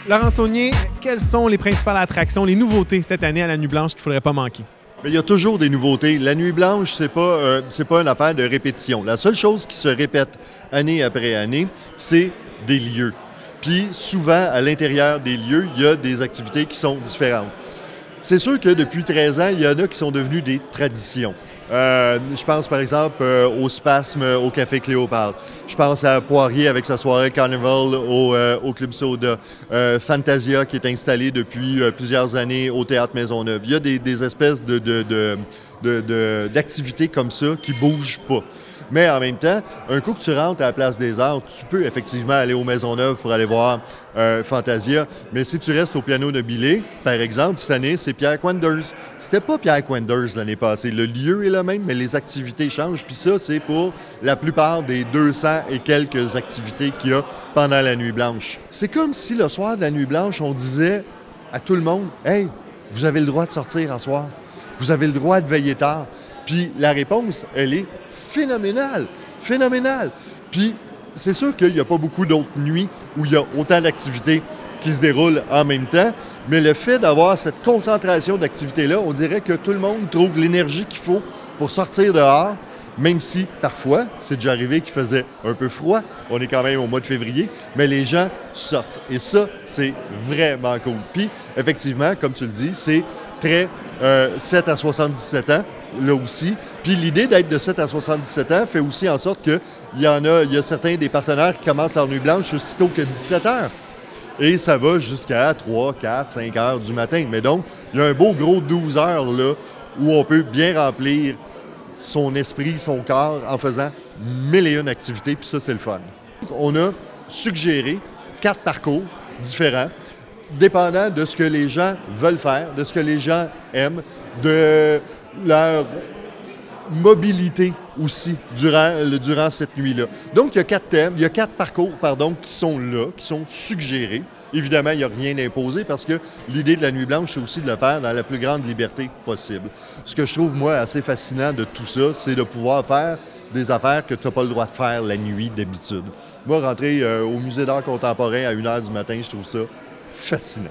Laurent Saunier, quelles sont les principales attractions, les nouveautés cette année à la Nuit Blanche qu'il ne faudrait pas manquer? Mais il y a toujours des nouveautés. La Nuit Blanche, c'est pas une affaire de répétition. La seule chose qui se répète année après année, c'est des lieux. Puis souvent, à l'intérieur des lieux, il y a des activités qui sont différentes. C'est sûr que depuis 13 ans, il y en a qui sont devenues des traditions. Je pense par exemple au Spasme au Café Cléopâtre. Je pense à Poirier avec sa soirée Carnival au Club Soda. Fantasia qui est installé depuis plusieurs années au Théâtre Maisonneuve. Il y a des espèces d'activités comme ça qui ne bougent pas. Mais en même temps, un coup que tu rentres à la Place des Arts, tu peux effectivement aller aux Maisonneuve pour aller voir Fantasia. Mais si tu restes au Piano Nobilé, par exemple, cette année, c'est Pierre Quenders. C'était pas Pierre Quenders l'année passée. Le lieu est le même, mais les activités changent. Puis ça, c'est pour la plupart des 200 et quelques activités qu'il y a pendant la Nuit Blanche. C'est comme si le soir de la Nuit Blanche, on disait à tout le monde « Hey, vous avez le droit de sortir à soir. Vous avez le droit de veiller tard. » Puis la réponse, elle est phénoménale, phénoménale. Puis c'est sûr qu'il n'y a pas beaucoup d'autres nuits où il y a autant d'activités qui se déroulent en même temps, mais le fait d'avoir cette concentration d'activités-là, on dirait que tout le monde trouve l'énergie qu'il faut pour sortir dehors, même si parfois, c'est déjà arrivé qu'il faisait un peu froid, on est quand même au mois de février, mais les gens sortent. Et ça, c'est vraiment cool. Puis effectivement, comme tu le dis, c'est très 7 à 77 ans, là aussi. Puis l'idée d'être de 7 à 77 ans fait aussi en sorte qu'il y a certains des partenaires qui commencent leur Nuit Blanche aussitôt que 17 heures. Et ça va jusqu'à 3, 4, 5 heures du matin. Mais donc, il y a un beau gros 12 heures là où on peut bien remplir son esprit, son corps en faisant 1001 activités, puis ça, c'est le fun. On a suggéré 4 parcours différents, dépendant de ce que les gens veulent faire, de ce que les gens aiment, de leur mobilité aussi durant cette nuit-là. Donc, il y a 4 thèmes, il y a 4 parcours, qui sont là, qui sont suggérés. Évidemment, il n'y a rien imposé parce que l'idée de la Nuit Blanche, c'est aussi de le faire dans la plus grande liberté possible. Ce que je trouve, moi, assez fascinant de tout ça, c'est de pouvoir faire des affaires que tu n'as pas le droit de faire la nuit d'habitude. Moi, rentrer au Musée d'art contemporain à 1h du matin, je trouve ça fascinant.